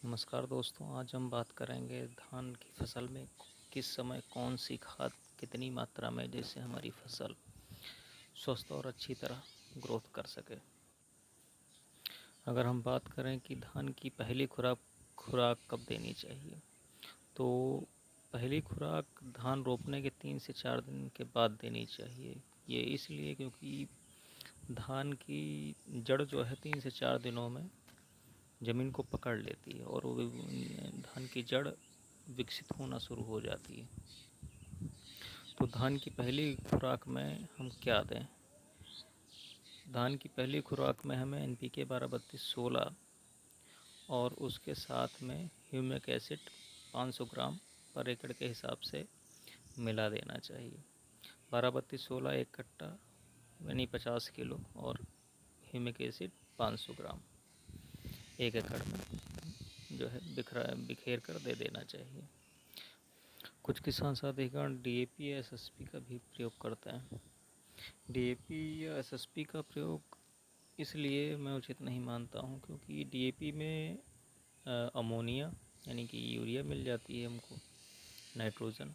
नमस्कार दोस्तों, आज हम बात करेंगे धान की फसल में किस समय कौन सी खाद कितनी मात्रा में, जिससे हमारी फसल स्वस्थ और अच्छी तरह ग्रोथ कर सके। अगर हम बात करें कि धान की पहली खुराक कब देनी चाहिए, तो पहली खुराक धान रोपने के 3 से 4 दिन के बाद देनी चाहिए। ये इसलिए क्योंकि धान की जड़ जो है 3 से 4 दिनों में ज़मीन को पकड़ लेती है और वो धान की जड़ विकसित होना शुरू हो जाती है। तो धान की पहली खुराक में हम क्या दें? धान की पहली खुराक में हमें NPK 12-32-16 और उसके साथ में ह्यूमिक एसिड 500 ग्राम पर एकड़ के हिसाब से मिला देना चाहिए। 12-32-16 एक कट्टा यानी 50 किलो और ह्यूमिक एसिड 500 ग्राम 1 एकड़ में जो है बिखेर कर दे देना चाहिए। कुछ किसान साथीगण DAP या SSP का भी प्रयोग करते हैं। DAP या SSP का प्रयोग इसलिए मैं उचित नहीं मानता हूँ क्योंकि DAP में अमोनिया यानी कि यूरिया मिल जाती है हमको, नाइट्रोजन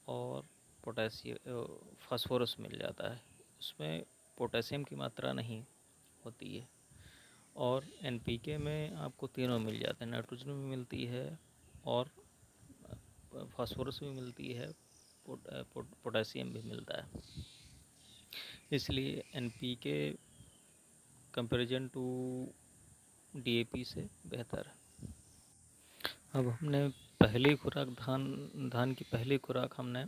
और पोटेशियम फास्फोरस मिल जाता है। उसमें पोटेशियम की मात्रा नहीं होती है। और NPK में आपको तीनों मिल जाते हैं, नाइट्रोजन भी मिलती है और फास्फोरस भी मिलती है, पोटेशियम भी मिलता है। इसलिए NPK कंपैरिजन टू DAP से बेहतर है। अब हमने पहली खुराक धान की पहली खुराक हमने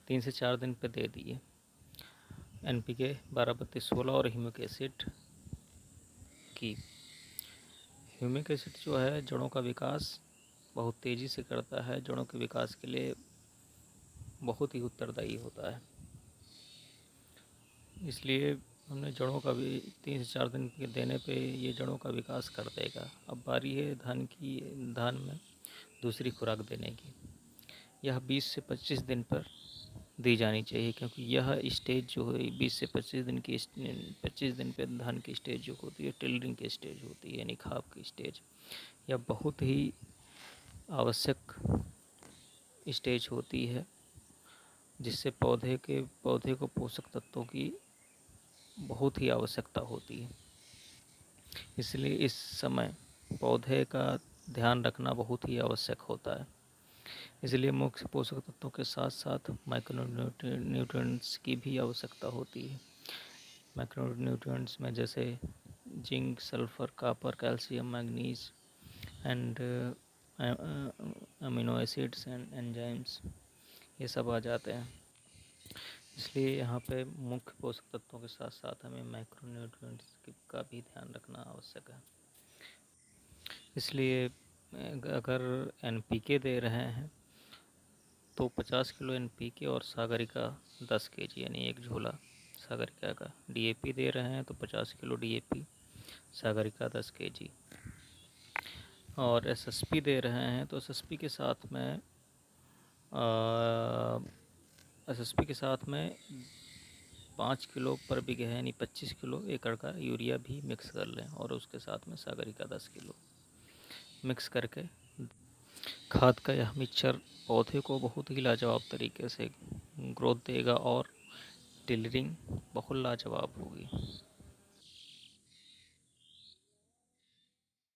3 से 4 दिन पे दे दी है। NPK 12-32-16 और ह्यूमिक एसिड की। ह्यूमिक एसिड जो है जड़ों का विकास बहुत तेज़ी से करता है, जड़ों के विकास के लिए बहुत ही उत्तरदायी होता है। इसलिए हमने जड़ों का भी 3 से 4 दिन के देने पे ये जड़ों का विकास कर देगा। अब बारी है धान में दूसरी खुराक देने की। यह 20 से 25 दिन पर दी जानी चाहिए क्योंकि यह स्टेज जो है 20 से 25 दिन पे धान की स्टेज जो होती है टिलरिंग की स्टेज होती है, यानी खाप की स्टेज। यह बहुत ही आवश्यक स्टेज होती है जिससे पौधे को पोषक तत्वों की बहुत ही आवश्यकता होती है। इसलिए इस समय पौधे का ध्यान रखना बहुत ही आवश्यक होता है। इसलिए मुख्य पोषक तत्वों के साथ साथ माइक्रोन्यूट्रिएंट्स की भी आवश्यकता होती है। माइक्रोन्यूट्रिएंट्स में जैसे zinc, sulphur, copper, calcium, manganese and amino acids and enzymes, ये सब आ जाते हैं। इसलिए यहाँ पे मुख्य पोषक तत्वों के साथ साथ हमें माइक्रोन्यूट्रिएंट्स का भी ध्यान रखना आवश्यक है। इसलिए अगर NPK दे रहे हैं तो 50 किलो NPK और सागरिका 10 kg यानी एक झोला सागरिका का। DAP दे रहे हैं तो 50 किलो DAP, सागरिका 10 kg। और SSP दे रहे हैं तो SSP के साथ में 5 किलो पर बीघे यानी 25 किलो एकड़ का यूरिया भी मिक्स कर लें और उसके साथ में सागरिका 10 किलो मिक्स करके खाद का यह मिक्सचर पौधे को बहुत ही लाजवाब तरीके से ग्रोथ देगा और टिलरिंग बहुत लाजवाब होगी।